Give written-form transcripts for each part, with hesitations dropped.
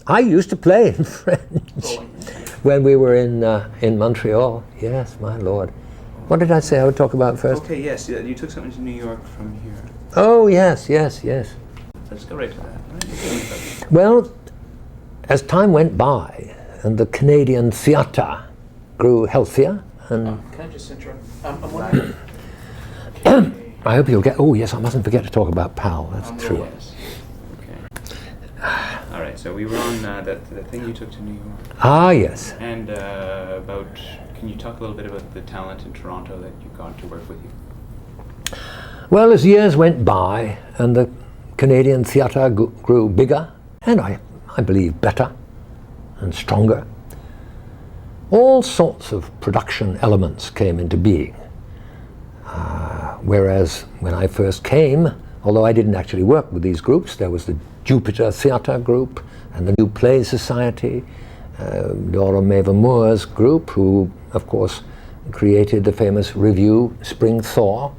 I used to play in French when we were in Montreal. Yes, my lord. What did I say I would talk about first? Okay, yes, you took something to New York from here. Oh, yes. Let's go right to that. Right? Well, as time went by and the Canadian theatre grew healthier, and can I just interrupt? I'm wondering. I hope you'll get. Oh, yes, I mustn't forget to talk about Pal. That's true. Yes. Okay. All right. So we were on the thing you took to New York. Ah, yes. And can you talk a little bit about the talent in Toronto that you got to work with you? Well, as years went by and the Canadian theatre grew bigger, and I believe better and stronger, all sorts of production elements came into being. Whereas when I first came, although I didn't actually work with these groups, there was the Jupiter Theatre Group and the New Play Society, Laura Mava Moore's group, who, of course, created the famous revue Spring Thaw.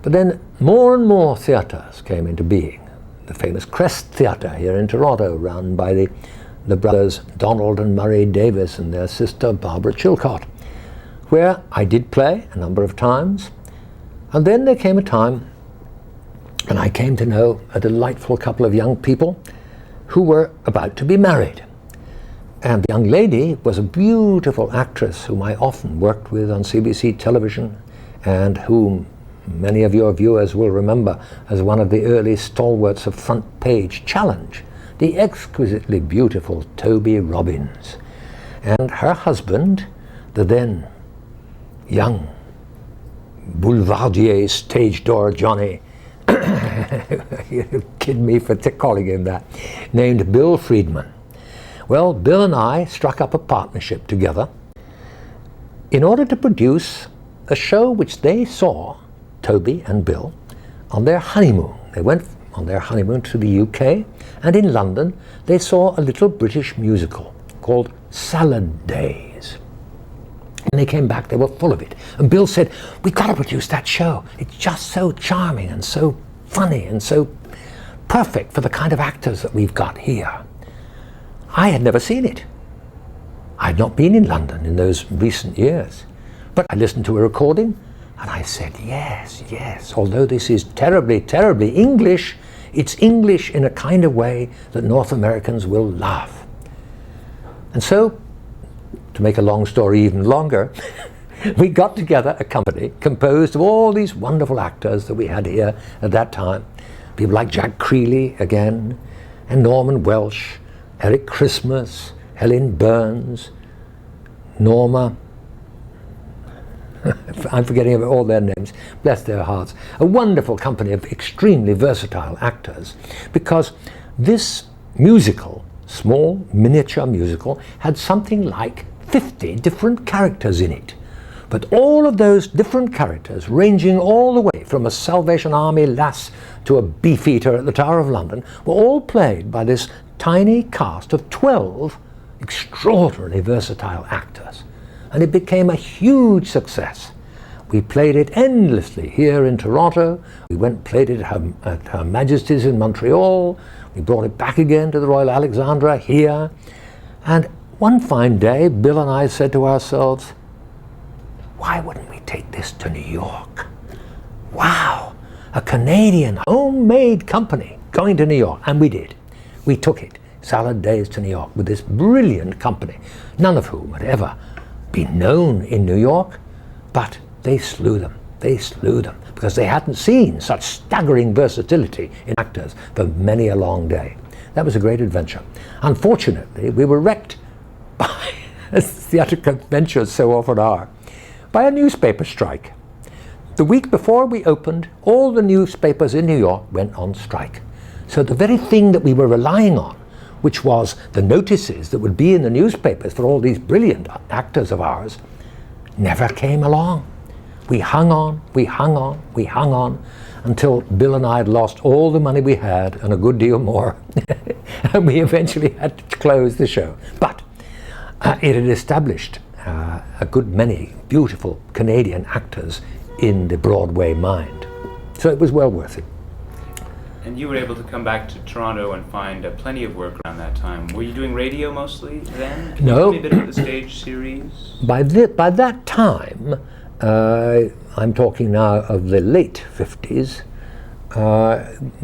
But then more and more theatres came into being. The famous Crest Theatre here in Toronto, run by the brothers Donald and Murray Davis and their sister Barbara Chilcott, where I did play a number of times. And then there came a time, and I came to know a delightful couple of young people who were about to be married. And the young lady was a beautiful actress whom I often worked with on CBC television, and whom many of your viewers will remember as one of the early stalwarts of Front Page Challenge, the exquisitely beautiful Toby Robbins. And her husband, the then young boulevardier stage door Johnny, you kid me for calling him that, named Bill Friedman. Well, Bill and I struck up a partnership together in order to produce a show which they saw, Toby and Bill, on their honeymoon. They went on their honeymoon to the UK, and in London they saw a little British musical called Salad Days. When they came back, they were full of it. And Bill said, "We've got to produce that show. It's just so charming and so funny and so perfect for the kind of actors that we've got here." I had never seen it. I had not been in London in those recent years. But I listened to a recording and I said, yes, although this is terribly, terribly English, it's English in a kind of way that North Americans will love. And so, to make a long story even longer, we got together a company composed of all these wonderful actors that we had here at that time. People like Jack Creeley again, and Norman Welsh, Eric Christmas, Helen Burns, Norma. I'm forgetting all their names, bless their hearts. A wonderful company of extremely versatile actors, because this musical, small miniature musical, had something like 50 different characters in it. But all of those different characters, ranging all the way from a Salvation Army lass to a beefeater at the Tower of London, were all played by this tiny cast of 12 extraordinarily versatile actors. And it became a huge success. We played it endlessly here in Toronto. We went and played it at Her Majesty's in Montreal. We brought it back again to the Royal Alexandra here. And one fine day, Bill and I said to ourselves, why wouldn't we take this to New York? Wow, a Canadian homemade company going to New York. And we did. We took it, Salad Days, to New York with this brilliant company, none of whom had ever been known in New York, but they slew them. They slew them because they hadn't seen such staggering versatility in actors for many a long day. That was a great adventure. Unfortunately, we were wrecked by, as theatrical adventures so often are, by a newspaper strike. The week before we opened, all the newspapers in New York went on strike. So the very thing that we were relying on, which was the notices that would be in the newspapers for all these brilliant actors of ours, never came along. We hung on, we hung on, we hung on, until Bill and I had lost all the money we had and a good deal more. And we eventually had to close the show. But it had established a good many beautiful Canadian actors in the Broadway mind. So it was well worth it. And you were able to come back to Toronto and find plenty of work around that time. Were you doing radio mostly then? No. Tell me a bit about the stage series. By that time, I'm talking now of the late 50s,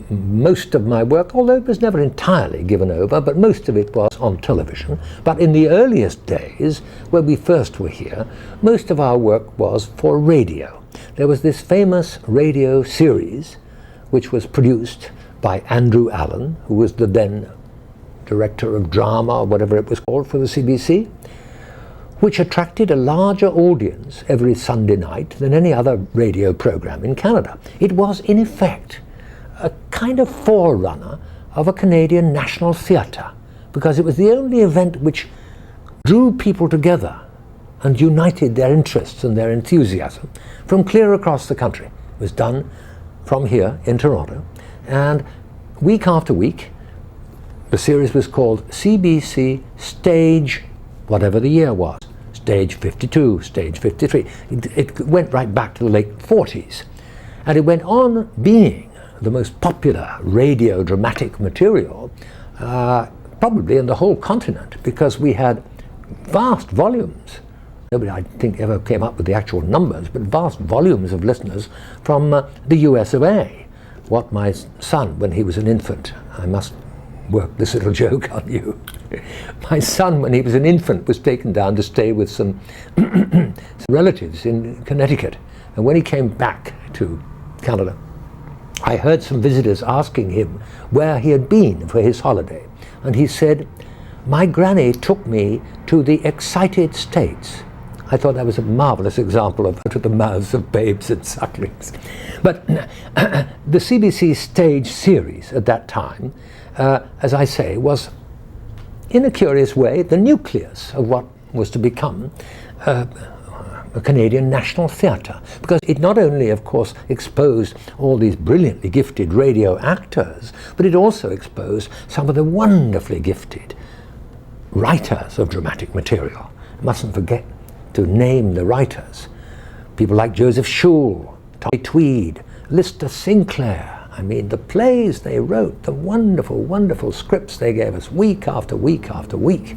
most of my work, although it was never entirely given over, but most of it was on television. But in the earliest days, when we first were here, most of our work was for radio. There was this famous radio series which was produced by Andrew Allen, who was the then director of drama, or whatever it was called, for the CBC, which attracted a larger audience every Sunday night than any other radio program in Canada. It was, in effect, a kind of forerunner of a Canadian national theatre, because it was the only event which drew people together and united their interests and their enthusiasm from clear across the country. It was done from here in Toronto, and week after week, the series was called CBC Stage, whatever the year was, Stage 52, Stage 53. It went right back to the late 40s, and it went on being the most popular radio dramatic material probably in the whole continent, because we had vast volumes. Nobody, I think, ever came up with the actual numbers, but vast volumes of listeners from the US of A. What my son, when he was an infant, I must work this little joke on you. My son, when he was an infant, was taken down to stay with some relatives in Connecticut. And when he came back to Canada, I heard some visitors asking him where he had been for his holiday. And he said, "My granny took me to the excited States." I thought that was a marvelous example of out of the mouths of babes and sucklings. But the CBC stage series at that time, as I say, was in a curious way the nucleus of what was to become a Canadian national theatre, because it not only, of course, exposed all these brilliantly gifted radio actors, but it also exposed some of the wonderfully gifted writers of dramatic material. I mustn't forget to name the writers. People like Joseph Schul, Tommy Tweed, Lister Sinclair. I mean, the plays they wrote, the wonderful, wonderful scripts they gave us week after week after week,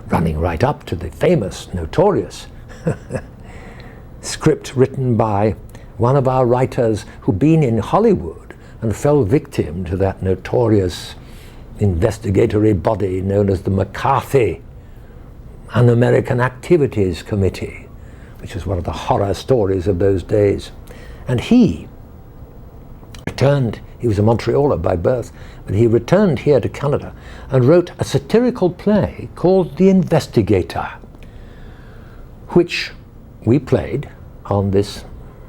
running right up to the famous, notorious script written by one of our writers who'd been in Hollywood and fell victim to that notorious investigatory body known as the MCCarthy Un-American Activities Committee, which was one of the horror stories of those days. And he returned, he was a Montrealer by birth, but he returned here to Canada and wrote a satirical play called The Investigator, which we played on this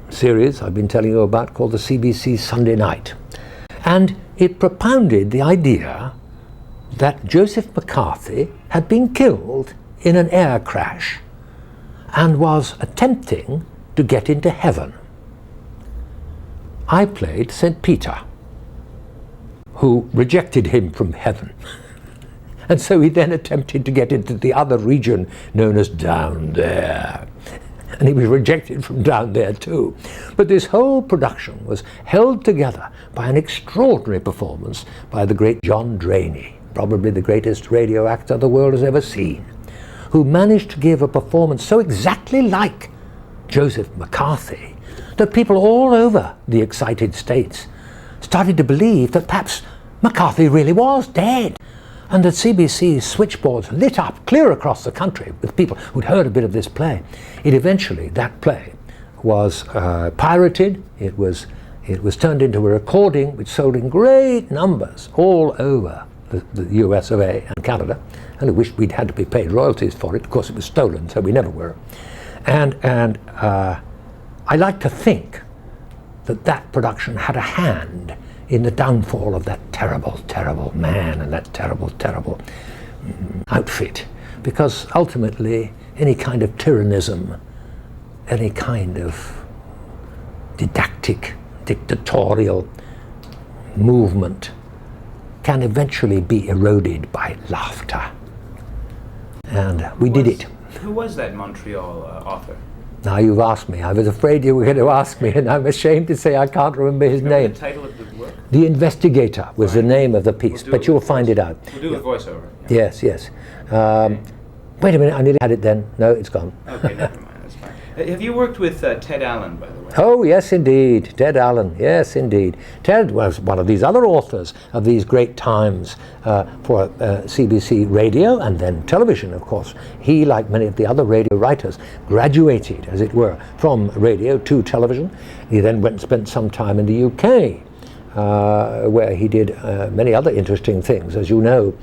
series I've been telling you about called the CBC Sunday Night. And it propounded the idea that Joseph McCarthy had been killed in an air crash and was attempting to get into heaven. I played St. Peter, who rejected him from heaven. And so he then attempted to get into the other region known as down there. And he was rejected from down there too. But this whole production was held together by an extraordinary performance by the great John Drainie, probably the greatest radio actor the world has ever seen, who managed to give a performance so exactly like Joseph McCarthy that people all over the excited States started to believe that perhaps McCarthy really was dead, and that CBC's switchboards lit up clear across the country with people who'd heard a bit of this play. That play was pirated. It was turned into a recording which sold in great numbers all over the US of A and Canada, and I wished we'd had to be paid royalties for it. Of course, it was stolen, so we never were. And I like to think that production had a hand in the downfall of that terrible, terrible man and that terrible, terrible outfit, because ultimately any kind of tyrannism, any kind of didactic, dictatorial movement can eventually be eroded by laughter. And we did it. Who was that Montreal author? Now you've asked me. I was afraid you were going to ask me, and I'm ashamed to say I can't remember his name. The title of the book? The Investigator was the name of the piece, but you'll find it out. We'll do a voiceover. Yes, yes. Wait a minute, I nearly had it then. No, it's gone. Okay, never mind, that's fine. Have you worked with Ted Allen, by the way? Oh, yes, indeed. Ted Allen, yes, indeed. Ted was one of these other authors of these great times for CBC Radio and then television, of course. He, like many of the other radio writers, graduated, as it were, from radio to television. He then went and spent some time in the UK, where he did many other interesting things. As you know,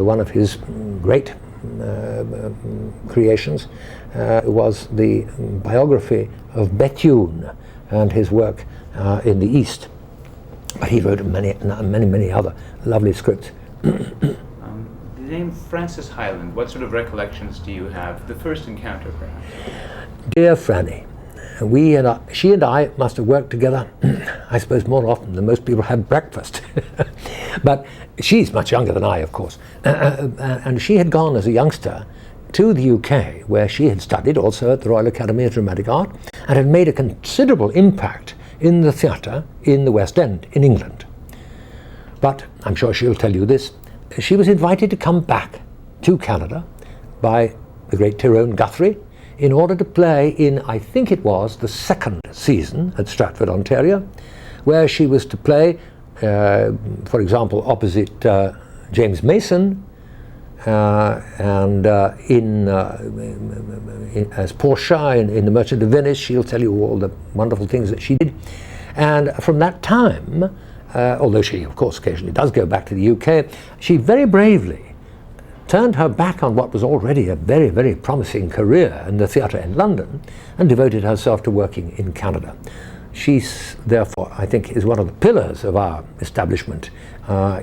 one of his great creations was the biography of Bethune and his work in the East. But he wrote many other lovely scripts. The name Frances Hyland, what sort of recollections do you have? The first encounter, perhaps? Dear Franny, she and I must have worked together, I suppose, more often than most people have breakfast. But she's much younger than I, of course. And she had gone as a youngster to the UK, where she had studied also at the Royal Academy of Dramatic Art, and had made a considerable impact in the theatre in the West End in England. But I'm sure she'll tell you this. She was invited to come back to Canada by the great Tyrone Guthrie in order to play in, I think it was, the second season at Stratford, Ontario, where she was to play, for example, opposite James Mason, and as Portia in The Merchant of Venice. She'll tell you all the wonderful things that she did. And from that time, although she, of course, occasionally does go back to the UK, she very bravely turned her back on what was already a very, very promising career in the theatre in London and devoted herself to working in Canada. She's, therefore, I think, is one of the pillars of our establishment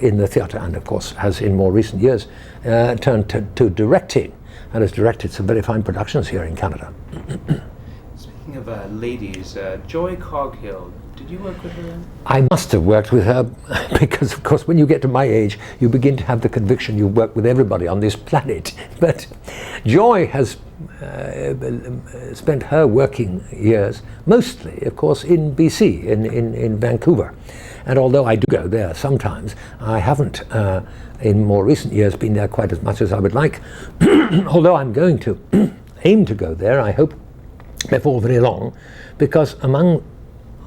in the theatre, and, of course, has in more recent years turned to directing and has directed some very fine productions here in Canada. Speaking of ladies, Joy Coghill, did you work with her then? I must have worked with her because, of course, when you get to my age, you begin to have the conviction you work with everybody on this planet. But Joy has spent her working years mostly, of course, in BC, in Vancouver. And although I do go there sometimes, I haven't, in more recent years, been there quite as much as I would like. Although I'm going to aim to go there, I hope, before very long, because among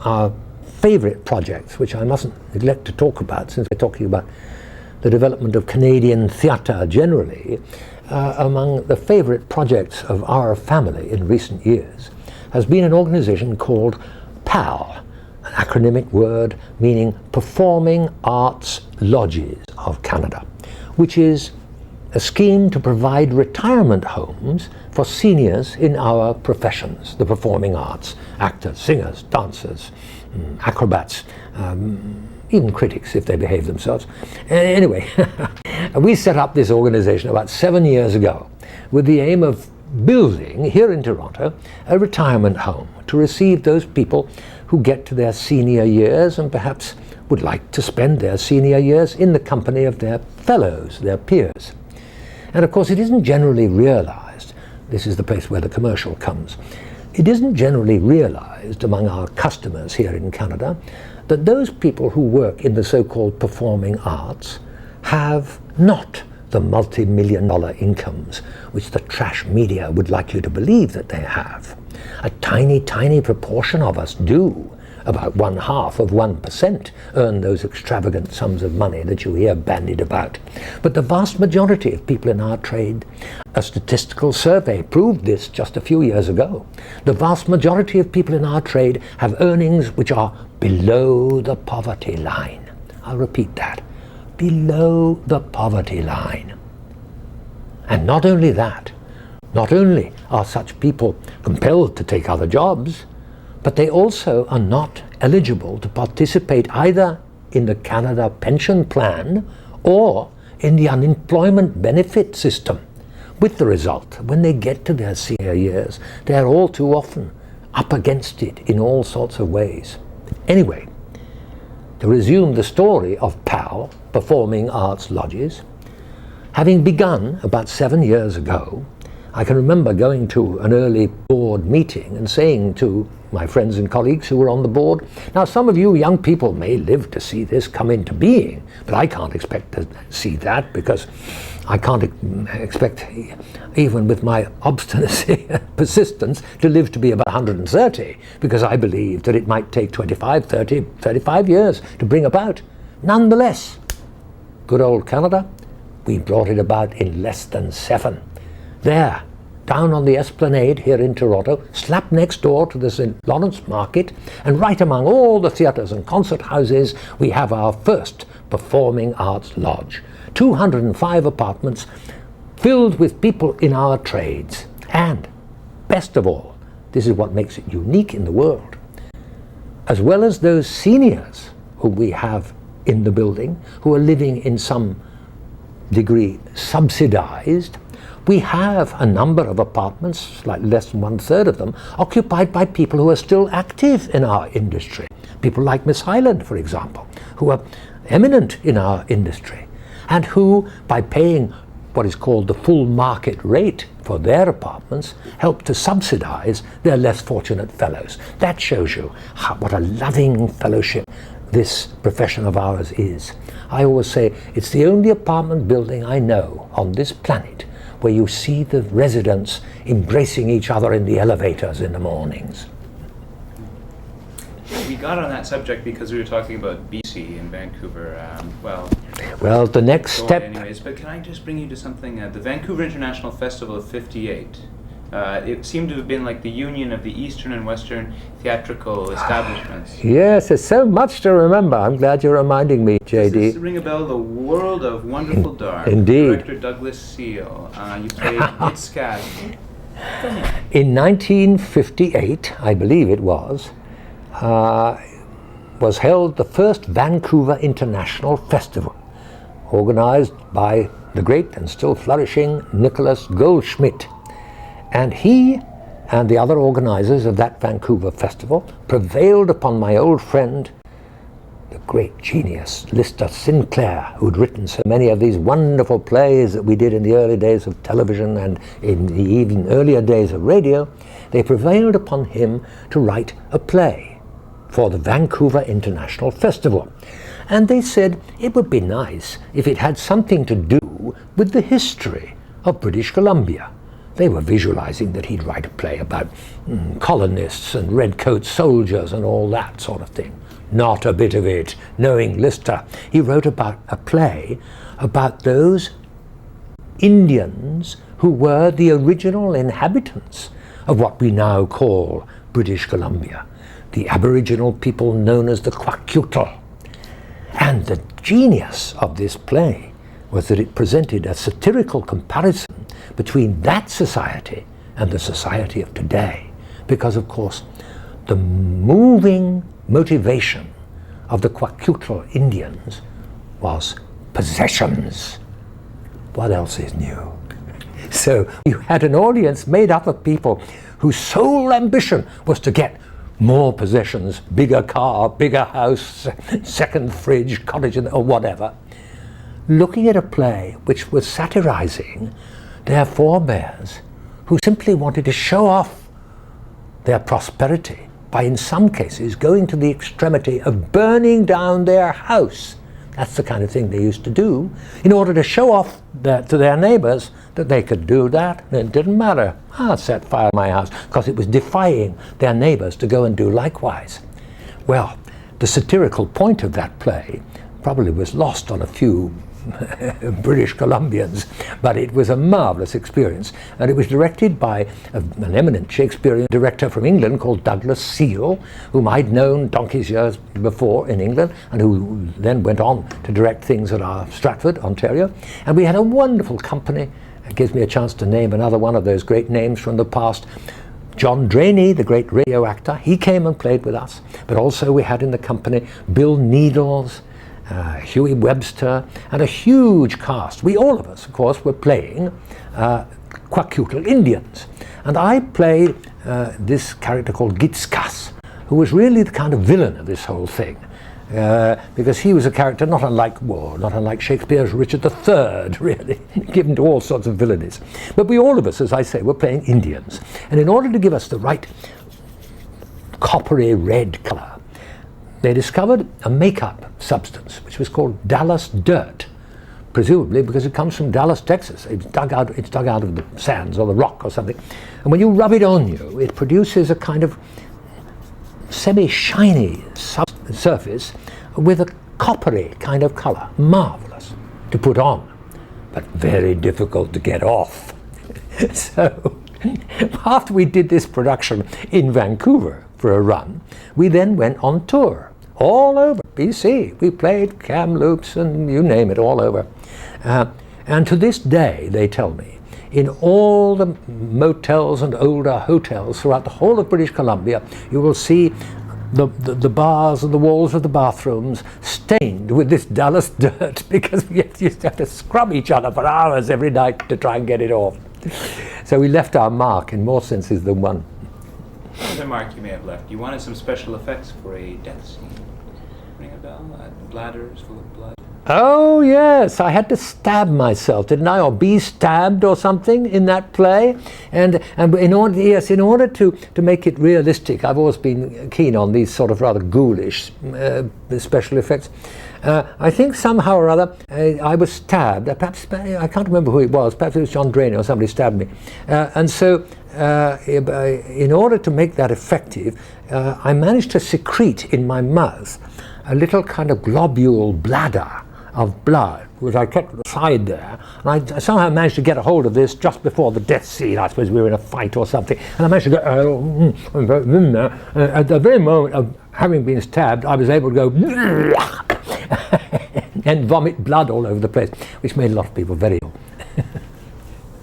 our favourite projects, which I mustn't neglect to talk about since we're talking about the development of Canadian theatre generally, among the favourite projects of our family in recent years has been an organisation called PAL, an acronymic word meaning Performing Arts Lodges of Canada, which is a scheme to provide retirement homes for seniors in our professions, the performing arts, actors, singers, dancers, acrobats, even critics if they behave themselves. Anyway, we set up this organization about 7 years ago with the aim of building here in Toronto a retirement home to receive those people who get to their senior years and perhaps would like to spend their senior years in the company of their fellows, their peers. And of course it isn't generally realized, this is the place where the commercial comes, it isn't generally realized among our customers here in Canada that those people who work in the so-called performing arts have not the multi-million-dollar incomes which the trash media would like you to believe that they have. A tiny, tiny proportion of us do. About 1/2% earn those extravagant sums of money that you hear bandied about. But the vast majority of people in our trade, a statistical survey proved this just a few years ago, the vast majority of people in our trade have earnings which are below the poverty line. I'll repeat that. Below the poverty line. And not only that, not only are such people compelled to take other jobs, but they also are not eligible to participate either in the Canada Pension Plan or in the unemployment benefit system. With the result, when they get to their senior years, they are all too often up against it in all sorts of ways. Anyway, to resume the story of PAL, Performing Arts Lodges, having begun about 7 years ago, I can remember going to an early board meeting and saying to my friends and colleagues who were on the board. Now, some of you young people may live to see this come into being, but I can't expect to see that, because I can't expect, even with my obstinacy and persistence, to live to be about 130, because I believe that it might take 25, 30, 35 years to bring about. Nonetheless, good old Canada, we brought it about in less than 7. There, down on the Esplanade here in Toronto, slap next door to the St. Lawrence Market, and right among all the theatres and concert houses, we have our first Performing Arts Lodge. 205 apartments filled with people in our trades. And, best of all, this is what makes it unique in the world, as well as those seniors whom we have in the building, who are living in some degree subsidized, we have a number of apartments, slightly less than 1/3 of them, occupied by people who are still active in our industry. People like Miss Hyland, for example, who are eminent in our industry, and who, by paying what is called the full market rate for their apartments, help to subsidize their less fortunate fellows. That shows you what a loving fellowship this profession of ours is. I always say it's the only apartment building I know on this planet where you see the residents embracing each other in the elevators in the mornings. We got on that subject because we were talking about BC and Vancouver. Well, the next step... Anyways, but can I just bring you to something? The Vancouver International Festival of '58. It seemed to have been like the union of the Eastern and Western theatrical establishments. Yes, there's so much to remember. I'm glad you're reminding me, JD. Does this ring a bell? The World of Wonderful Dark. Indeed. Director Douglas Seal. You played Itzcat. In 1958, I believe it was held the first Vancouver International Festival, organized by the great and still flourishing Nicholas Goldschmidt. And he and the other organizers of that Vancouver festival prevailed upon my old friend, the great genius Lister Sinclair, who'd written so many of these wonderful plays that we did in the early days of television and in the even earlier days of radio. They prevailed upon him to write a play for the Vancouver International Festival. And they said it would be nice if it had something to do with the history of British Columbia. They were visualizing that he'd write a play about colonists and redcoat soldiers and all that sort of thing. Not a bit of it. Knowing Lister, he wrote about a play about those Indians who were the original inhabitants of what we now call British Columbia, the Aboriginal people known as the Kwakiutl. And the genius of this play was that it presented a satirical comparison between that society and the society of today. Because, of course, the moving motivation of the Kwakiutl Indians was possessions. What else is new? So you had an audience made up of people whose sole ambition was to get more possessions, bigger car, bigger house, second fridge, cottage, or whatever, looking at a play which was satirizing their forebears, who simply wanted to show off their prosperity by, in some cases, going to the extremity of burning down their house. That's the kind of thing they used to do in order to show off to their neighbors that they could do that, and it didn't matter. I'll set fire to my house, because it was defying their neighbors to go and do likewise. Well, the satirical point of that play probably was lost on a few British Columbians, but it was a marvelous experience, and it was directed by an eminent Shakespearean director from England called Douglas Seal, whom I'd known donkey's years before in England, and who then went on to direct things at our Stratford, Ontario. And we had a wonderful company. It gives me a chance to name another one of those great names from the past. John Drainie, the great radio actor, he came and played with us, but also we had in the company Bill Needles, Huey Webster, and a huge cast. We, all of us, of course, were playing Kwakiutl Indians. And I played this character called Gitskas, who was really the kind of villain of this whole thing. Because he was a character not unlike Shakespeare's Richard III, really, given to all sorts of villainies. But we, all of us, as I say, were playing Indians. And in order to give us the right coppery red colour. They discovered a makeup substance which was called Dallas dirt, presumably because it comes from Dallas, Texas. It's dug out of the sands or the rock or something. And when you rub it on you, it produces a kind of semi-shiny surface with a coppery kind of colour. Marvellous to put on, but very difficult to get off. So after we did this production in Vancouver for a run, we then went on tour all over BC. We played Kamloops and you name it, all over. And to this day, they tell me, in all the motels and older hotels throughout the whole of British Columbia, you will see the bars and the walls of the bathrooms stained with this Dallas dirt, because we used to have to scrub each other for hours every night to try and get it off. So we left our mark in more senses than one. Another mark you may have left. You wanted some special effects for a death scene. Ring a bell? Bladders full of blood. Oh yes, I had to stab myself, didn't I, or be stabbed or something in that play. And in order to make it realistic, I've always been keen on these sort of rather ghoulish special effects. I think somehow or other I was stabbed. Perhaps I can't remember who it was. Perhaps it was John Drainie or somebody stabbed me. And so, in order to make that effective, I managed to secrete in my mouth a little kind of globule bladder of blood, which I kept aside there, and I somehow managed to get a hold of this just before the death scene. I suppose we were in a fight or something, and I managed to get at the very moment of having been stabbed, I was able to go and vomit blood all over the place, which made a lot of people very ill.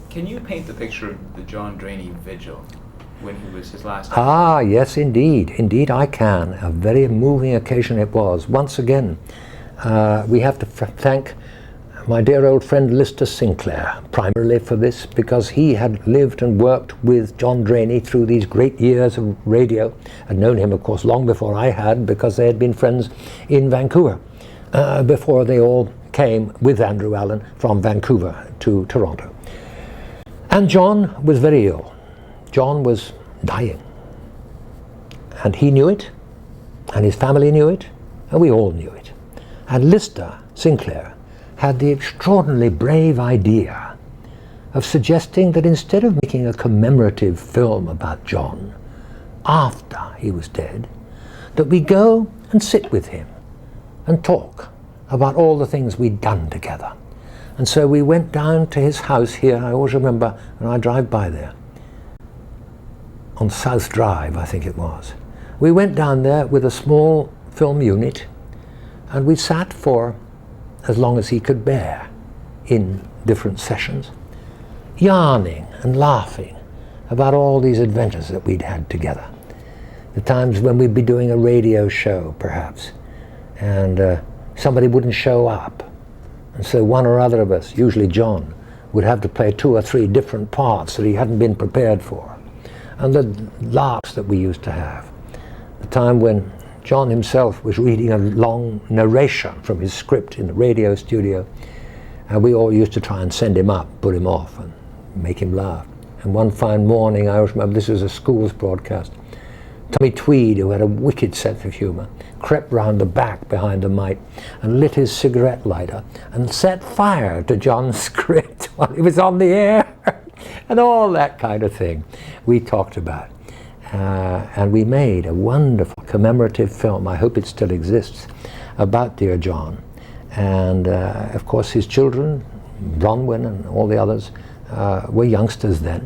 Can you paint the picture of the John Drainie vigil when he was his last? Ah, yes, indeed. Indeed I can. A very moving occasion it was. Once again, we have to thank my dear old friend Lister Sinclair, primarily for this, because he had lived and worked with John Drainie through these great years of radio. I'd known him, of course, long before I had, because they had been friends in Vancouver before they all came with Andrew Allen from Vancouver to Toronto. And John was very ill. John was dying. And he knew it, and his family knew it, and we all knew it. And Lister Sinclair had the extraordinarily brave idea of suggesting that instead of making a commemorative film about John after he was dead, that we go and sit with him and talk about all the things we'd done together. And so we went down to his house here, I always remember when I drive by there, on South Drive, I think it was. We went down there with a small film unit, and we sat for as long as he could bear in different sessions, yarning and laughing about all these adventures that we'd had together. The times when we'd be doing a radio show, perhaps, and somebody wouldn't show up. And so one or other of us, usually John, would have to play 2 or 3 different parts that he hadn't been prepared for. And the laughs that we used to have. The time when John himself was reading a long narration from his script in the radio studio, and we all used to try and send him up, put him off, and make him laugh. And one fine morning, I always remember, this was a school's broadcast, Tommy Tweed, who had a wicked sense of humour, crept round the back behind the mic and lit his cigarette lighter and set fire to John's script while he was on the air. And all that kind of thing we talked about. And we made a wonderful commemorative film, I hope it still exists, about dear John. And of course his children, Bronwyn and all the others, were youngsters then.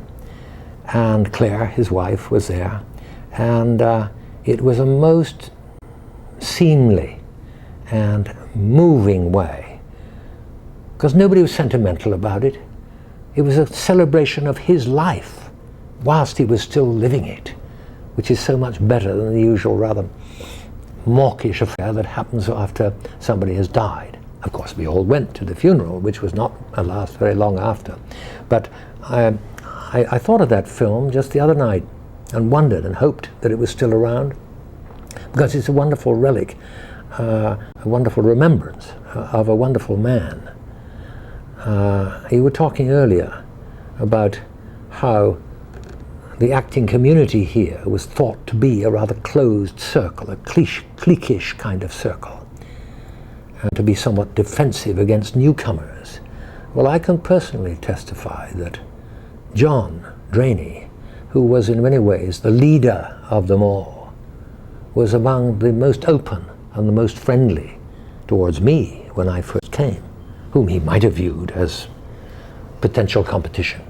And Claire, his wife, was there. And it was a most seemly and moving way, because nobody was sentimental about it. It was a celebration of his life whilst he was still living it, which is so much better than the usual rather mawkish affair that happens after somebody has died. Of course, we all went to the funeral, which was not last very long after. But I thought of that film just the other night and wondered and hoped that it was still around, because it's a wonderful relic, a wonderful remembrance of a wonderful man. You were talking earlier about how the acting community here was thought to be a rather closed circle, a cliquish kind of circle, and to be somewhat defensive against newcomers. Well, I can personally testify that John Drainie, who was in many ways the leader of them all, was among the most open and the most friendly towards me when I first came, whom he might have viewed as potential competition.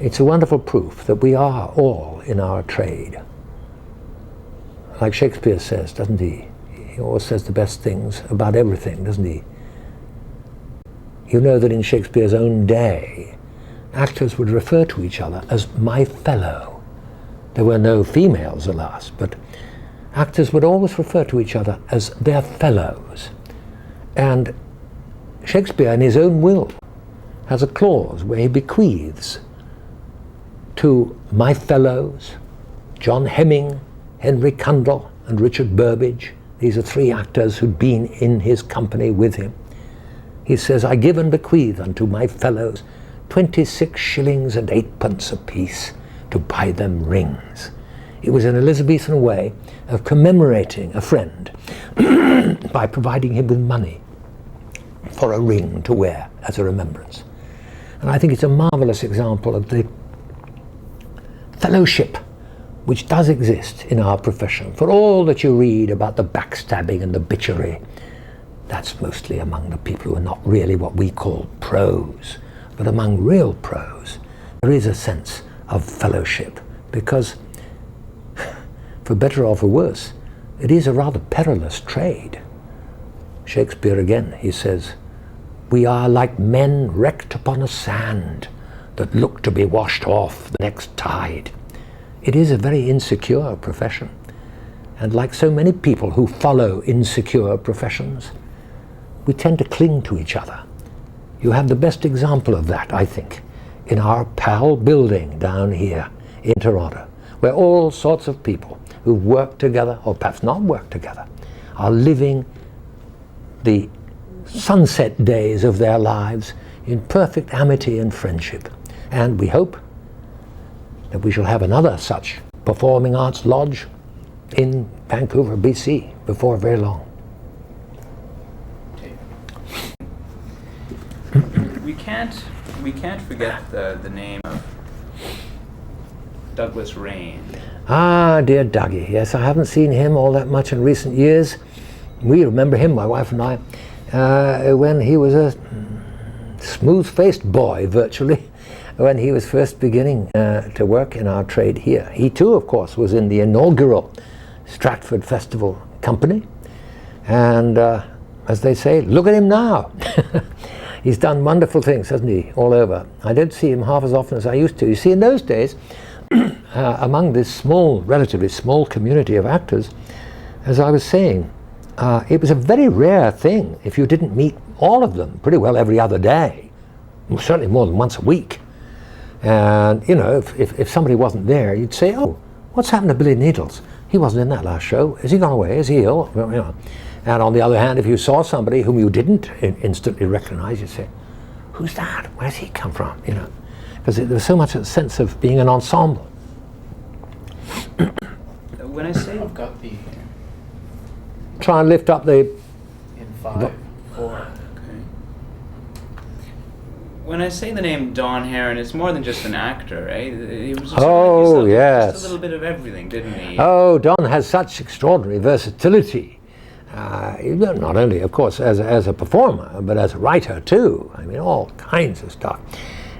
It's a wonderful proof that we are all in our trade. Like Shakespeare says, doesn't he? He always says the best things about everything, doesn't he? You know that in Shakespeare's own day, actors would refer to each other as my fellow. There were no females, alas, but actors would always refer to each other as their fellows. And Shakespeare, in his own will, has a clause where he bequeaths to my fellows, John Hemming, Henry Cundall, and Richard Burbage. These are three actors who'd been in his company with him. He says, I give and bequeath unto my fellows 26 shillings and 8 apiece to buy them rings. It was an Elizabethan way of commemorating a friend by providing him with money for a ring to wear as a remembrance. And I think it's a marvelous example of the fellowship which does exist in our profession. For all that you read about the backstabbing and the bitchery, that's mostly among the people who are not really what we call pros. But among real pros, there is a sense of fellowship, because for better or for worse, it is a rather perilous trade. Shakespeare again, he says, we are like men wrecked upon a sand that look to be washed off the next tide. It is a very insecure profession. And like so many people who follow insecure professions, we tend to cling to each other. You have the best example of that, I think, in our PAL building down here in Toronto, where all sorts of people who work together, or perhaps not work together, are living the sunset days of their lives in perfect amity and friendship. And we hope that we shall have another such performing arts lodge in Vancouver, BC, before very long. We can't forget the name of Douglas Rain. Ah, dear Dougie. Yes, I haven't seen him all that much in recent years. We remember him, my wife and I, when he was a smooth-faced boy, virtually, when he was first beginning to work in our trade here. He too, of course, was in the inaugural Stratford Festival Company. And as they say, look at him now. He's done wonderful things, hasn't he, all over. I don't see him half as often as I used to. You see, in those days, among this small, relatively small community of actors, as I was saying, it was a very rare thing if you didn't meet all of them pretty well every other day, certainly more than once a week. And, you know, if somebody wasn't there, you'd say, oh, what's happened to Billy Needles? He wasn't in that last show. Has he gone away? Is he ill? Well, you know. And on the other hand, if you saw somebody whom you didn't instantly recognize, you'd say, who's that? Where's he come from? You know, because there was so much a sense of being an ensemble. When I say I've got the Try and lift up the... in 5, 4. Okay. When I say the name Don Heron, it's more than just an actor, right? He was just Oh, like yes. just a little bit of everything, didn't he? Oh, Don has such extraordinary versatility. Not only, of course, as a performer, but as a writer too. I mean, all kinds of stuff.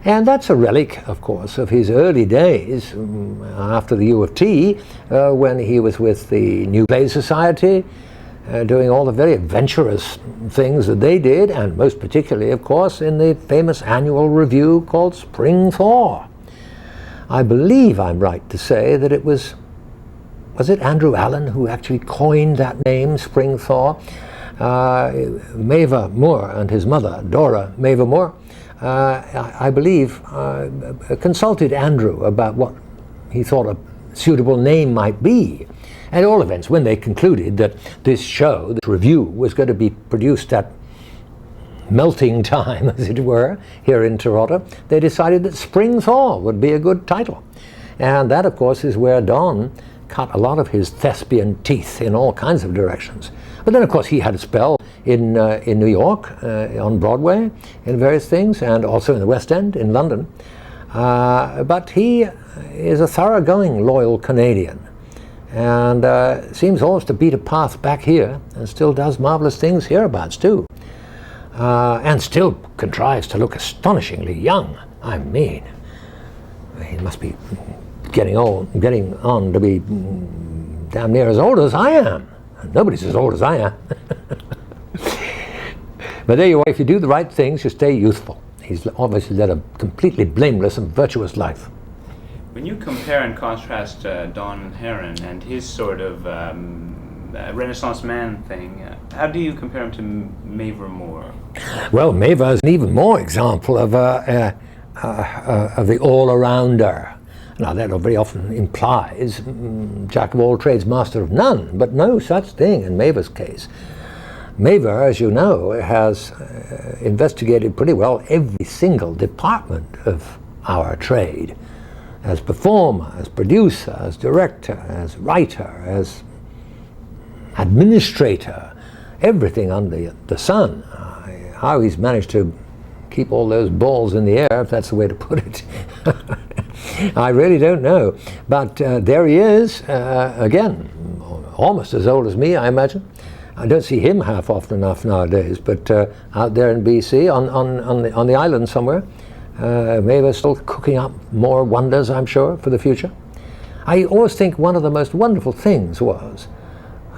And that's a relic, of course, of his early days after the U of T, when he was with the New Play Society, doing all the very adventurous things that they did, and most particularly, of course, in the famous annual review called Spring Thaw. I believe I'm right to say that it was it Andrew Allen who actually coined that name, Spring Thaw? Mava Moore and his mother, Dora Mava Moore, I believe, consulted Andrew about what he thought a suitable name might be. At all events, when they concluded that this show, this review, was going to be produced at melting time, as it were, here in Toronto, they decided that Spring Thaw would be a good title. And that, of course, is where Don cut a lot of his thespian teeth in all kinds of directions. But then, of course, he had a spell in New York, on Broadway, in various things, and also in the West End, in London. But he is a thoroughgoing, loyal Canadian, and seems always to beat a path back here, and still does marvelous things hereabouts too. And still contrives to look astonishingly young. I mean, he must be getting on to be damn near as old as I am. Nobody's as old as I am. But there you are. If you do the right things, you stay youthful. He's obviously led a completely blameless and virtuous life. When you compare and contrast Don Heron and his sort of Renaissance man thing, how do you compare him to Mavor Moore? Well, Mavor is an even more example of the all-arounder. Now, that very often implies jack of all trades, master of none, but no such thing in Mavor's case. Mavor, as you know, has investigated pretty well every single department of our trade, as performer, as producer, as director, as writer, as administrator, everything under the sun. How he's managed to keep all those balls in the air, if that's the way to put it, I really don't know. But there he is, again, almost as old as me, I imagine. I don't see him half often enough nowadays, but out there in BC, on the island somewhere, Mavor's still cooking up more wonders, I'm sure, for the future. I always think one of the most wonderful things was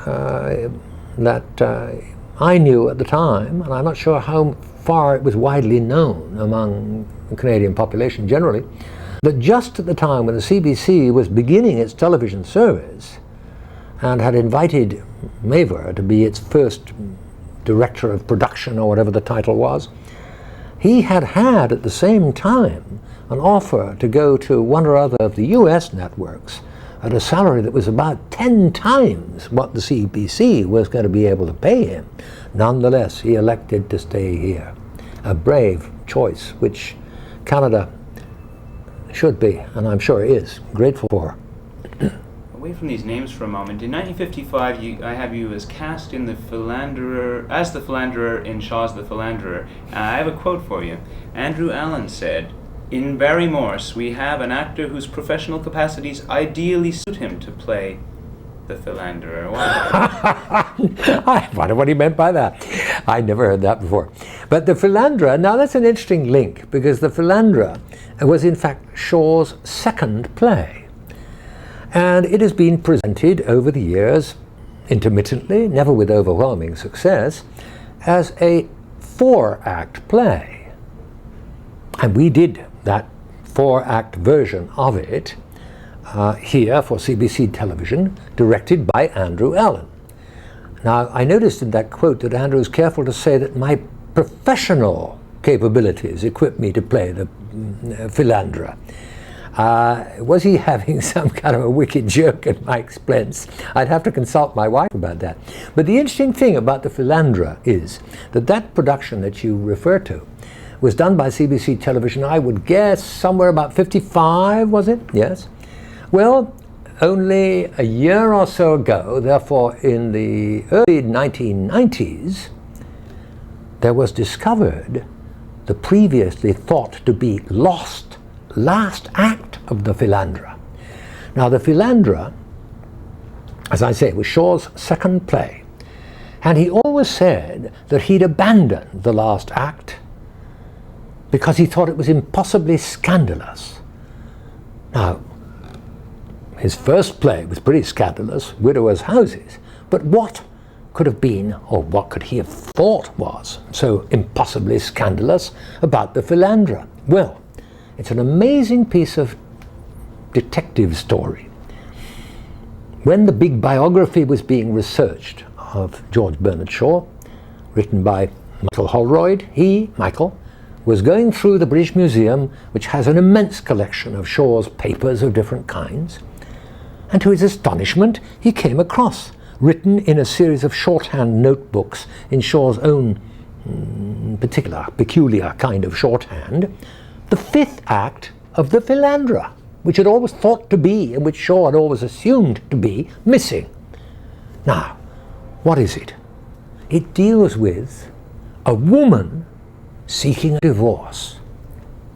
that I knew at the time, and I'm not sure how far it was widely known among the Canadian population generally, that just at the time when the CBC was beginning its television service and had invited Mavor to be its first director of production, or whatever the title was, he had at the same time an offer to go to one or other of the US networks at a salary that was about 10 times what the CBC was going to be able to pay him. Nonetheless, he elected to stay here. A brave choice, which Canada should be, and I'm sure is, grateful for. Away from these names for a moment. In 1955, I have you as cast in the Philanderer in Shaw's The Philanderer. I have a quote for you. Andrew Allen said, "In Barry Morse, we have an actor whose professional capacities ideally suit him to play the Philanderer." I wonder what he meant by that. I never heard that before. But the Philanderer, now that's an interesting link, because the Philanderer was in fact Shaw's second play. And it has been presented over the years, intermittently, never with overwhelming success, as a 4-act play. And we did that 4-act version of it here for CBC television, directed by Andrew Allen. Now, I noticed in that quote that Andrew was careful to say that my professional capabilities equipped me to play the Philanderer. Was he having some kind of a wicked joke at my expense? I'd have to consult my wife about that. But the interesting thing about the Philanderer is that that production that you refer to was done by CBC television, I would guess, somewhere about 55, was it? Yes. Well, only a year or so ago, therefore in the early 1990s, there was discovered the previously thought to be lost last act of the Philanderer. Now, the Philanderer, as I say, was Shaw's second play, and he always said that he'd abandoned the last act because he thought it was impossibly scandalous. Now, his first play was pretty scandalous, Widowers' Houses, but what could have been, or what could he have thought was so impossibly scandalous about the Philanderer? Well, it's an amazing piece of detective story. When the big biography was being researched of George Bernard Shaw, written by Michael Holroyd, Michael, was going through the British Museum, which has an immense collection of Shaw's papers of different kinds, and to his astonishment, he came across, written in a series of shorthand notebooks in Shaw's own peculiar kind of shorthand, the 5th act of the Philanderer. which had always thought to be, and which Shaw had always assumed to be, missing. Now, what is it? It deals with a woman seeking a divorce,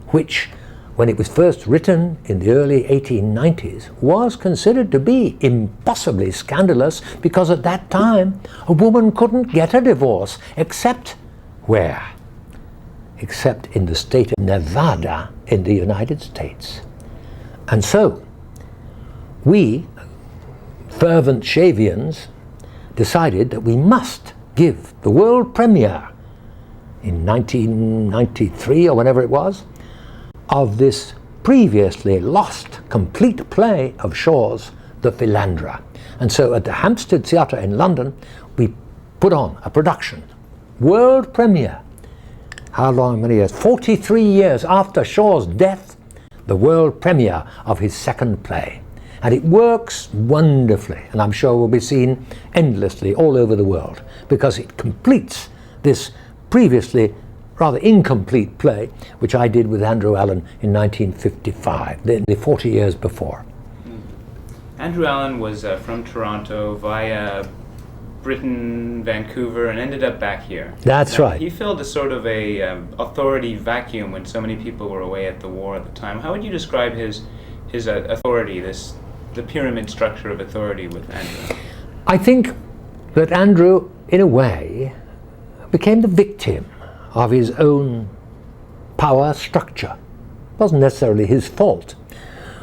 which, when it was first written in the early 1890s, was considered to be impossibly scandalous, because at that time a woman couldn't get a divorce except where? Except in the state of Nevada in the United States. And so we, fervent Shavians, decided that we must give the world premiere in 1993 or whenever it was of this previously lost complete play of Shaw's The Philanderer. And so at the Hampstead Theatre in London we put on a production, world premiere. How long, many years? 43 years after Shaw's death, the world premiere of his second play. And it works wonderfully, and I'm sure will be seen endlessly all over the world, because it completes this previously rather incomplete play which I did with Andrew Allen in 1955, the 40 years before. Andrew Allen was from Toronto via Britain, Vancouver, and ended up back here. That's right. He filled a sort of a authority vacuum when so many people were away at the war at the time. How would you describe his authority, the pyramid structure of authority with Andrew? I think that Andrew, in a way, became the victim of his own power structure. It wasn't necessarily his fault,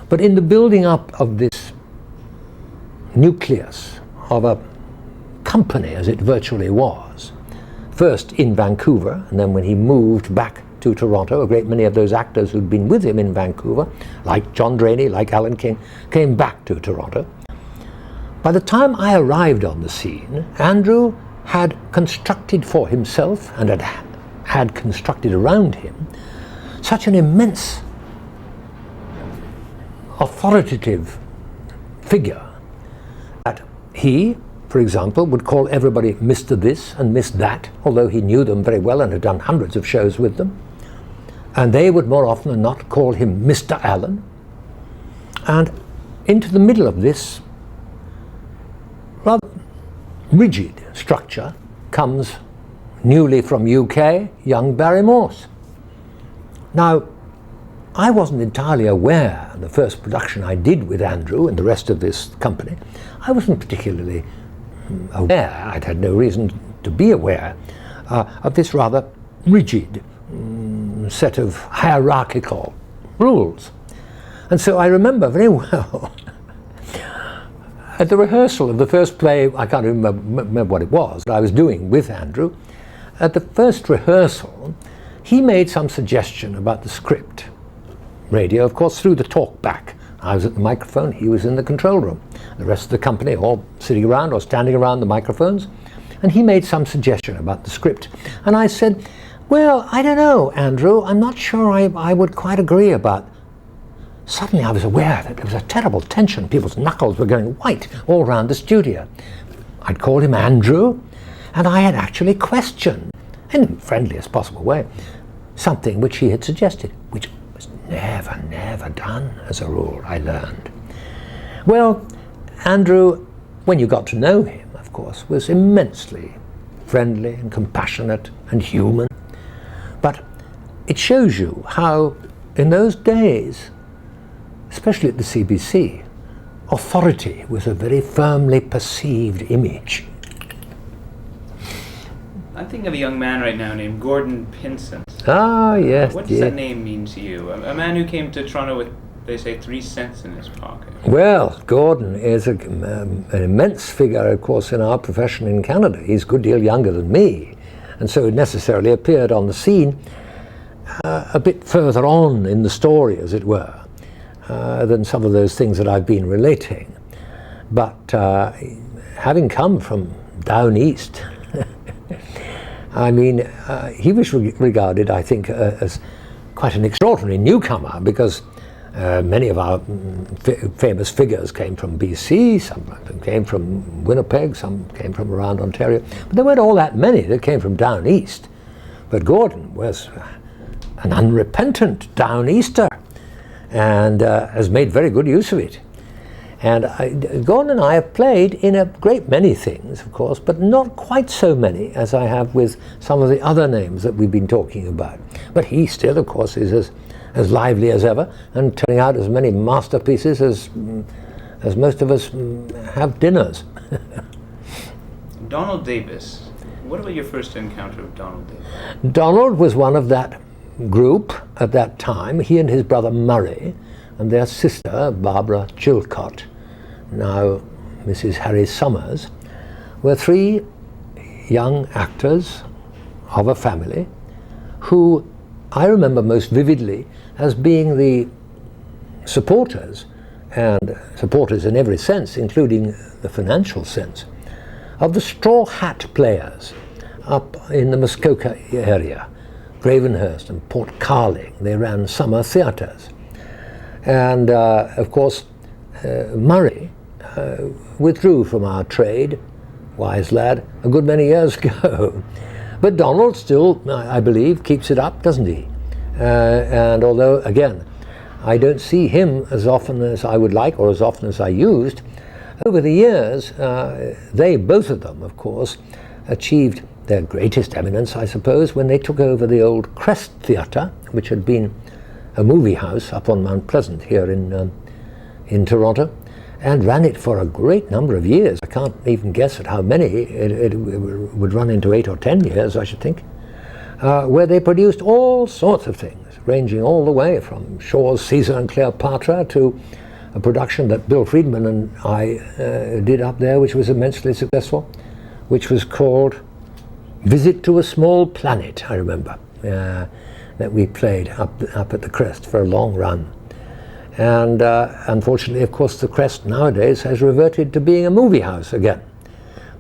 but in the building up of this nucleus of a company, as it virtually was, first in Vancouver, and then when he moved back to Toronto, a great many of those actors who'd been with him in Vancouver, like John Drainie, like Alan King, came back to Toronto. By the time I arrived on the scene, Andrew had constructed for himself, and had constructed around him, such an immense authoritative figure that he, for example, would call everybody Mr. This and Miss That, although he knew them very well and had done hundreds of shows with them. And they would more often than not call him Mr. Allen. And into the middle of this rather rigid structure comes, newly from UK, young Barry Morse. Now, I wasn't entirely aware in the first production I did with Andrew and the rest of this company, I wasn't particularly aware, I'd had no reason to be aware, of this rather rigid set of hierarchical rules. And so I remember very well at the rehearsal of the first play, I can't remember what it was, that I was doing with Andrew. At the first rehearsal, he made some suggestion about the script. Radio, of course, through the talk back. I was at the microphone, he was in the control room. The rest of the company all sitting around or standing around the microphones. And he made some suggestion about the script. And I said, well, I don't know, Andrew, I'm not sure I would quite agree about. Suddenly I was aware that there was a terrible tension. People's knuckles were going white all around the studio. I'd called him Andrew, and I had actually questioned, in the friendliest possible way, something which he had suggested, which was never done as a rule, I learned. Well, Andrew, when you got to know him, of course, was immensely friendly and compassionate and human. But it shows you how, in those days, especially at the CBC, authority was a very firmly perceived image. I'm thinking of a young man right now named Gordon Pinsent. Ah, yes. What does that name mean to you? A man who came to Toronto with, they say, 3 cents in his pocket. Well, Gordon is an immense figure, of course, in our profession in Canada. He's a good deal younger than me, and so necessarily appeared on the scene a bit further on in the story, as it were, than some of those things that I've been relating. But having come from down east, I mean, he was regarded, I think, as quite an extraordinary newcomer, because many of our famous figures came from BC, some came from Winnipeg, some came from around Ontario, but there weren't all that many that came from down east. But Gordon was an unrepentant down easter, and has made very good use of it. And Gordon and I have played in a great many things, of course, but not quite so many as I have with some of the other names that we've been talking about. But he still, of course, is as lively as ever and turning out as many masterpieces as most of us have dinners. Donald Davis. What about your first encounter with Donald Davis? Donald was one of that group at that time. He and his brother Murray and their sister Barbara Chilcott, now Mrs. Harry Summers, were three young actors of a family who I remember most vividly as being the supporters, and supporters in every sense, including the financial sense, of the straw hat players up in the Muskoka area, Gravenhurst and Port Carling. They ran summer theatres. And of course, Murray withdrew from our trade, wise lad, a good many years ago. But Donald still, I believe, keeps it up, doesn't he? And although, again, I don't see him as often as I would like or as often as I used, over the years, they, both of them, of course, achieved their greatest eminence, I suppose, when they took over the old Crest Theatre, which had been a movie house up on Mount Pleasant here in Toronto, and ran it for a great number of years. I can't even guess at how many. It would run into 8 or 10 years, I should think, where they produced all sorts of things, ranging all the way from Shaw's Caesar and Cleopatra to a production that Bill Friedman and I did up there, which was immensely successful, which was called Visit to a Small Planet, I remember, that we played up at the Crest for a long run. And unfortunately, of course, the Crest nowadays has reverted to being a movie house again.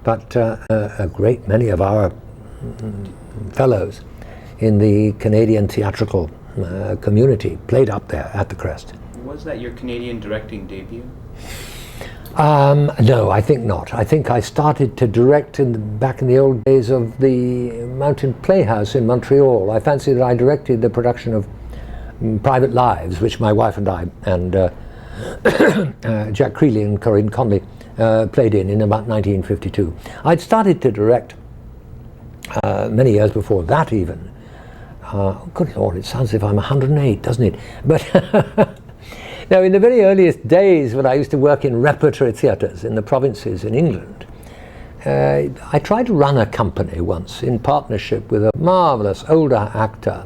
But a great many of our fellows in the Canadian theatrical community played up there at the Crest. Was that your Canadian directing debut? No, I think not. I think I started to direct back in the old days of the Mountain Playhouse in Montreal. I fancy that I directed the production of Private Lives, which my wife and I and Jack Creeley and Corinne Conley played in about 1952. I'd started to direct many years before that even. Good Lord, it sounds as if I'm 108, doesn't it? But now, in the very earliest days when I used to work in repertory theatres in the provinces in England, I tried to run a company once in partnership with a marvellous older actor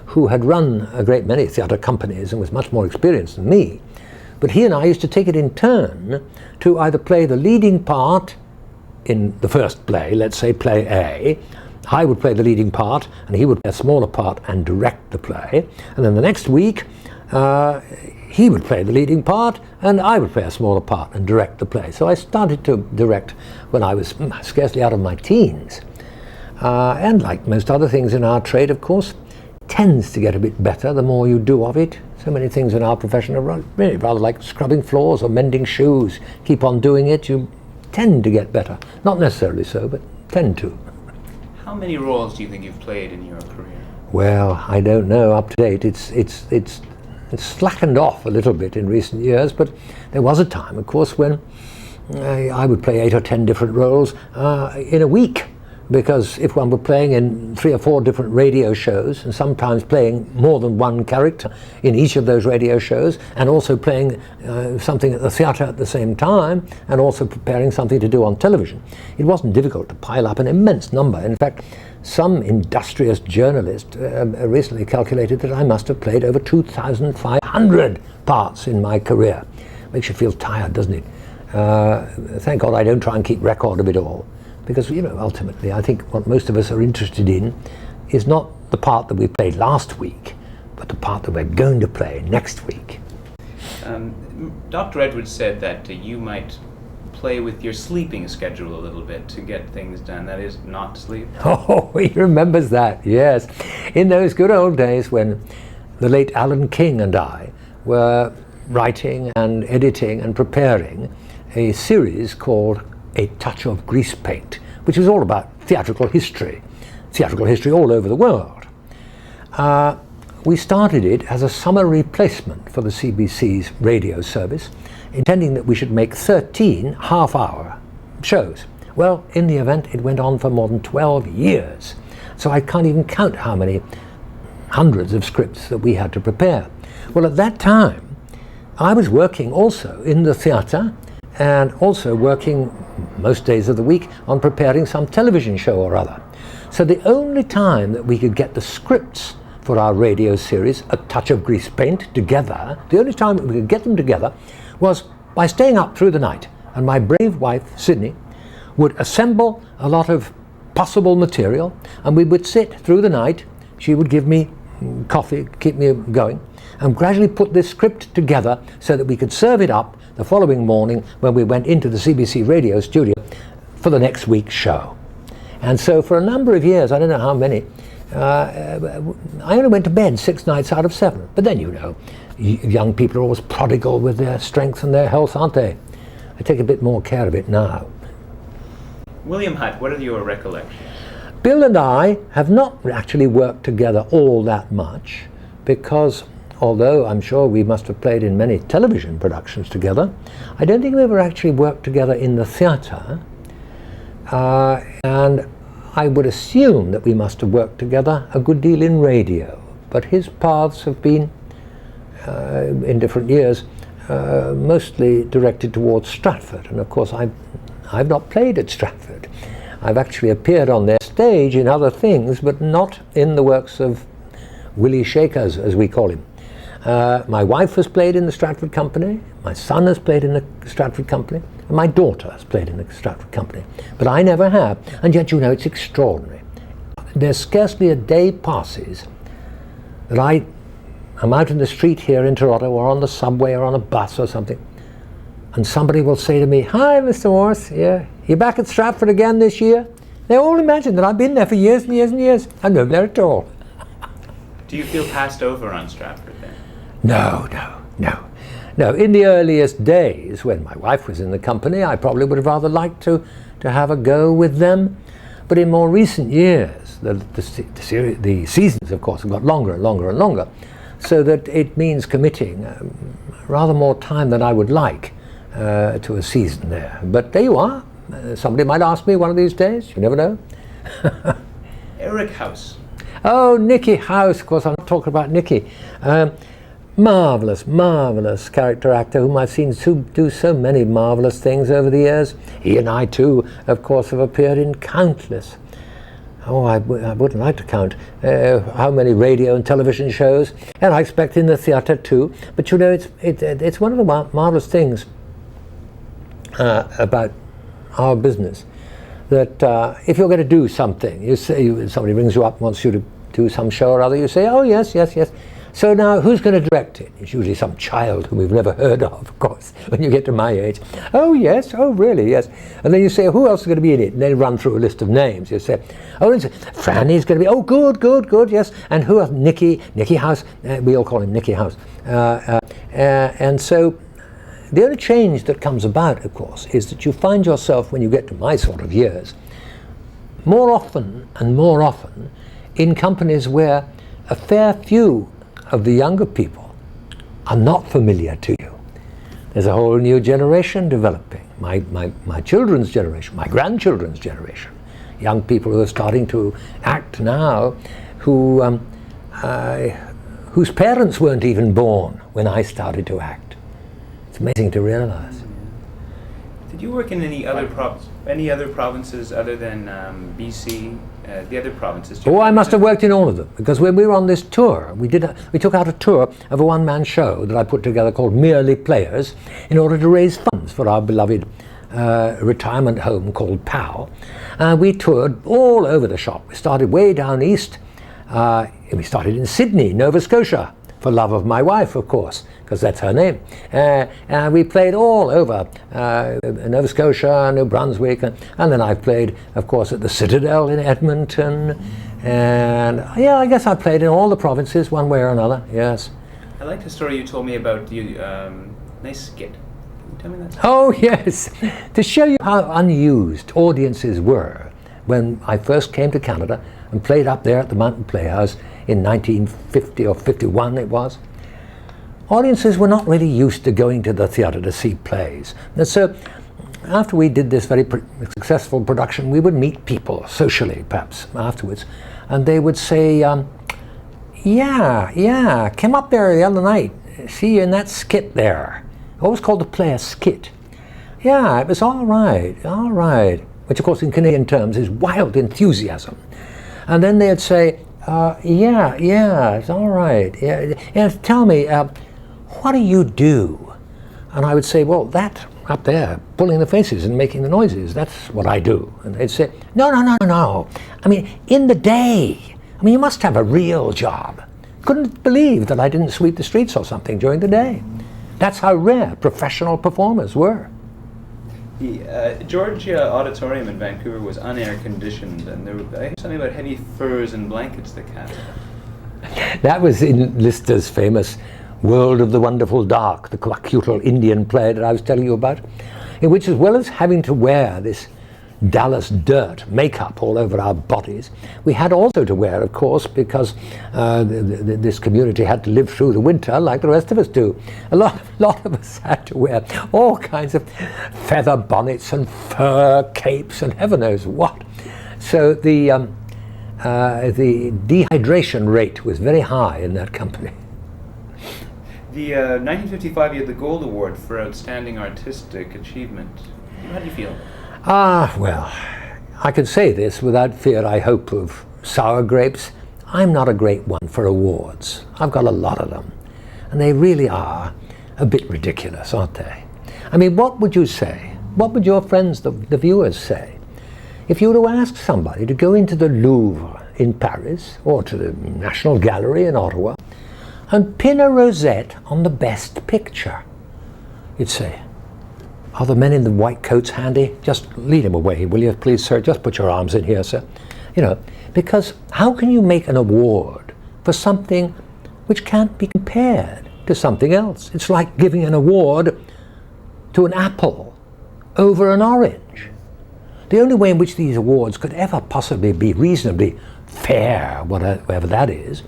who had run a great many theatre companies and was much more experienced than me. But he and I used to take it in turn to either play the leading part in the first play, let's say play A. I would play the leading part and he would play a smaller part and direct the play. And then the next week, he would play the leading part and I would play a smaller part and direct the play. So I started to direct when I was scarcely out of my teens. And like most other things in our trade, of course, tends to get a bit better the more you do of it. So many things in our profession are really rather like scrubbing floors or mending shoes. Keep on doing it, you tend to get better. Not necessarily so, but tend to. How many roles do you think you've played in your career? Well, I don't know. Up to date, it's slackened off a little bit in recent years, but there was a time, of course, when I would play 8 or 10 different roles in a week, because if one were playing in 3 or 4 different radio shows and sometimes playing more than one character in each of those radio shows and also playing something at the theatre at the same time and also preparing something to do on television, it wasn't difficult to pile up an immense number. In fact, some industrious journalist recently calculated that I must have played over 2,500 parts in my career. Makes you feel tired, doesn't it? Thank God I don't try and keep record of it all. Because, you know, ultimately, I think what most of us are interested in is not the part that we played last week, but the part that we're going to play next week. Dr. Edwards said that you might play with your sleeping schedule a little bit to get things done. That is, not sleep. Oh, he remembers that, yes. In those good old days when the late Alan King and I were writing and editing and preparing a series called A Touch of Grease Paint, which was all about theatrical history all over the world. we started it as a summer replacement for the CBC's radio service, intending that we should make 13 half-hour shows. Well, in the event, it went on for more than 12 years. So I can't even count how many hundreds of scripts that we had to prepare. Well, at that time, I was working also in the theatre and also working most days of the week on preparing some television show or other. So the only time that we could get the scripts for our radio series, A Touch of Grease Paint, together, the only time that we could get them together was by staying up through the night. And my brave wife, Sydney, would assemble a lot of possible material, and we would sit through the night. She would give me coffee, keep me going, and gradually put this script together so that we could serve it up the following morning when we went into the CBC radio studio for the next week's show. And so for a number of years, I don't know how many, I only went to bed 6 nights out of 7. But then, you know, young people are always prodigal with their strength and their health, aren't they? I take a bit more care of it now. William Hutt, what are your recollections? Bill and I have not actually worked together all that much, because although I'm sure we must have played in many television productions together, I don't think we ever actually worked together in the theatre. And I would assume that we must have worked together a good deal in radio, but his paths have been, in different years, mostly directed towards Stratford. And of course I've not played at Stratford. I've actually appeared on their stage in other things, but not in the works of Willie Shakers, as we call him. My wife has played in the Stratford Company, my son has played in the Stratford Company, and my daughter has played in the Stratford Company. But I never have, and yet, you know, it's extraordinary. There's scarcely a day passes that I'm out in the street here in Toronto, or on the subway, or on a bus or something, and somebody will say to me, "Hi, Mr. Morse, yeah, you back at Stratford again this year?" They all imagine that I've been there for years and years and years. I'm not there at all. Do you feel passed over on Stratford then? No. In the earliest days, when my wife was in the company, I probably would have rather liked to have a go with them. But in more recent years, the seasons, of course, have got longer and longer and longer, so that it means committing rather more time than I would like to a season there. But there you are. Somebody might ask me one of these days. You never know. Eric House. Oh, Nicky House. Of course, I'm not talking about Nicky. Marvellous character actor whom I've seen do so many marvellous things over the years. He and I too, of course, have appeared in countless, I wouldn't like to count how many radio and television shows, and I expect in the theatre too. But you know, it's one of the marvellous things about our business, that if you're going to do something, you say, somebody rings you up and wants you to do some show or other, you say, "Oh yes. So now, who's going to direct it?" It's usually some child whom we've never heard of course, when you get to my age. "Oh yes, oh really, yes." And then you say, "Who else is going to be in it?" And they run through a list of names. You say, "Oh, Franny's going to be, oh good, yes." And who else? Nicky House, we all call him Nicky House. And so, the only change that comes about, of course, is that you find yourself, when you get to my sort of years, more often in companies where a fair few of the younger people are not familiar to you. There's a whole new generation developing. My children's generation, my grandchildren's generation, young people who are starting to act now, whose parents weren't even born when I started to act. It's amazing to realize. Did you work in any other provinces other than BC? The other provinces? Oh, I must have worked in all of them, because when we were on this tour, we took out a tour of a one-man show that I put together called Merely Players, in order to raise funds for our beloved retirement home called POW. We toured all over the shop. We started way down east. We started in Sydney, Nova Scotia, for love of my wife, of course, because that's her name. And we played all over Nova Scotia, New Brunswick, and then I played, of course, at the Citadel in Edmonton. And yeah, I guess I played in all the provinces one way or another, yes. I like the story you told me about you, nice skit. Can you tell me that? Oh, yes. To show you how unused audiences were when I first came to Canada and played up there at the Mountain Playhouse in 1950 or 51 it was, audiences were not really used to going to the theatre to see plays. And so after we did this very successful production, we would meet people socially perhaps afterwards, and they would say, yeah, came up there the other night, see you in that skit there. Always called the play a skit. Yeah, it was all right, which of course in Canadian terms is wild enthusiasm. And then they'd say, yeah, it's all right. Yeah, tell me, what do you do? And I would say, well, that up there, pulling the faces and making the noises, that's what I do. And they'd say, no. I mean, in the day. I mean, you must have a real job. Couldn't believe that I didn't sweep the streets or something during the day. That's how rare professional performers were. The Georgia Auditorium in Vancouver was unair conditioned, and there were, I heard something about heavy furs and blankets that cast. That was in Lister's famous World of the Wonderful Dark, the quackutal Indian play that I was telling you about, in which, as well as having to wear this Dallas dirt makeup all over our bodies, we had also to wear, of course, because this community had to live through the winter like the rest of us do. A lot of us had to wear all kinds of feather bonnets and fur capes and heaven knows what. So the dehydration rate was very high in that company. The 1955, you had the Gold Award for Outstanding Artistic Achievement. How do you feel? Well, I can say this without fear, I hope, of sour grapes. I'm not a great one for awards. I've got a lot of them. And they really are a bit ridiculous, aren't they? I mean, what would you say? What would your friends, the viewers, say? If you were to ask somebody to go into the Louvre in Paris or to the National Gallery in Ottawa and pin a rosette on the best picture, you'd say, are the men in the white coats handy? Just lead him away, will you, please, sir? Just put your arms in here, sir. You know, because how can you make an award for something which can't be compared to something else? It's like giving an award to an apple over an orange. The only way in which these awards could ever possibly be reasonably fair, whatever that is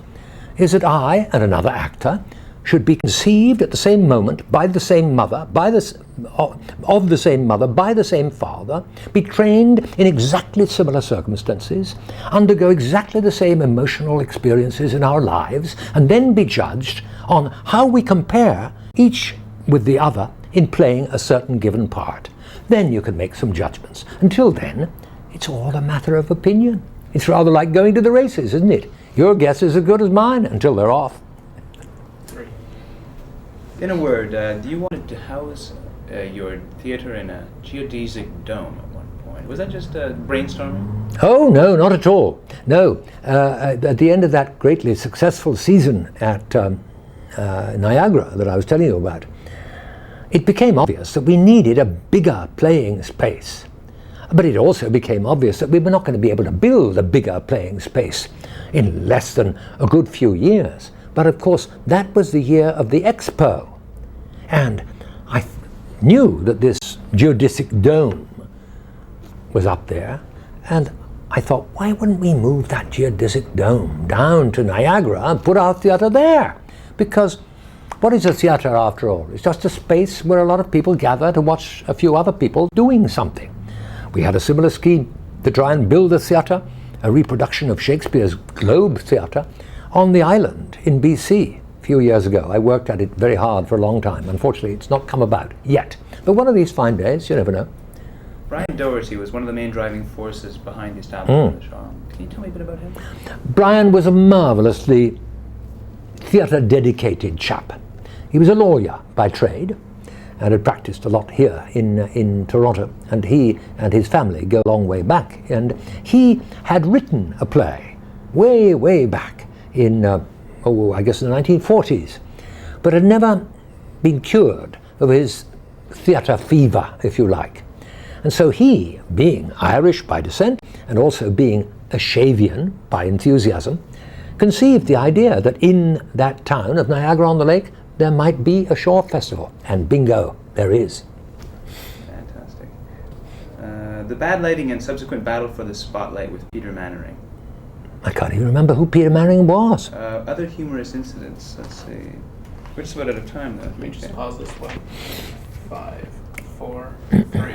that I and another actor should be conceived at the same moment by the same mother, of the same mother, by the same father, be trained in exactly similar circumstances, undergo exactly the same emotional experiences in our lives, and then be judged on how we compare each with the other in playing a certain given part. Then you can make some judgments. Until then, it's all a matter of opinion. It's rather like going to the races, isn't it? Your guess is as good as mine until they're off. In a word, do you want to house your theatre in a geodesic dome at one point? Was that just brainstorming? Oh, no, not at all. No. At the end of that greatly successful season at Niagara that I was telling you about, it became obvious that we needed a bigger playing space. But it also became obvious that we were not going to be able to build a bigger playing space in less than a good few years. But of course, that was the year of the Expo. And I knew that this geodesic dome was up there. And I thought, why wouldn't we move that geodesic dome down to Niagara and put our theatre there? Because what is a theatre after all? It's just a space where a lot of people gather to watch a few other people doing something. We had a similar scheme to try and build a theatre, a reproduction of Shakespeare's Globe Theatre, on the island in BC a few years ago. I worked at it very hard for a long time. Unfortunately, it's not come about yet. But one of these fine days, you never know. Brian Doherty was one of the main driving forces behind the establishment of the show. Can you tell me a bit about him? Brian was a marvellously theatre-dedicated chap. He was a lawyer by trade and had practiced a lot here in Toronto. And he and his family go a long way back. And he had written a play way, way back in, I guess in the 1940s, but had never been cured of his theatre fever, if you like. And so he, being Irish by descent and also being a Shavian by enthusiasm, conceived the idea that in that town of Niagara-on-the-Lake there might be a shore festival, and bingo, there is. Fantastic. The bad lighting and subsequent battle for the spotlight with Peter Mannering. I can't even remember who Peter Manning was. Other humorous incidents. Let's see. We're just about out of time, though. Let me just pause this one. 5, 4, 3.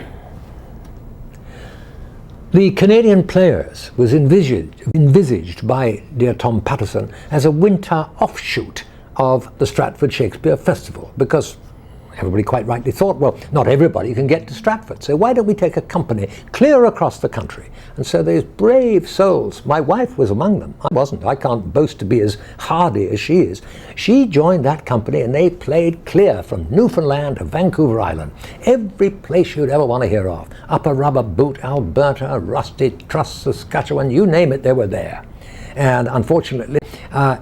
The Canadian Players was envisaged by dear Tom Patterson as a winter offshoot of the Stratford Shakespeare Festival, because everybody quite rightly thought, well, not everybody can get to Stratford, so why don't we take a company clear across the country? And so these brave souls, my wife was among them. I wasn't. I can't boast to be as hardy as she is. She joined that company and they played clear from Newfoundland to Vancouver Island. Every place you'd ever want to hear of. Upper Rubber Boot, Alberta, Rusty Truss, Saskatchewan, you name it, they were there. And unfortunately,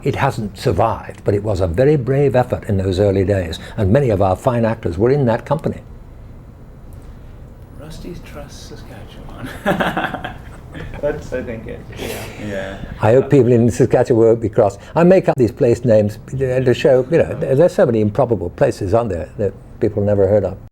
it hasn't survived, but it was a very brave effort in those early days, and many of our fine actors were in that company. Rusty's Truss, Saskatchewan. That's, I think, it. Yeah. I hope people in Saskatchewan won't be cross. I make up these place names to show, there's so many improbable places on there that people never heard of.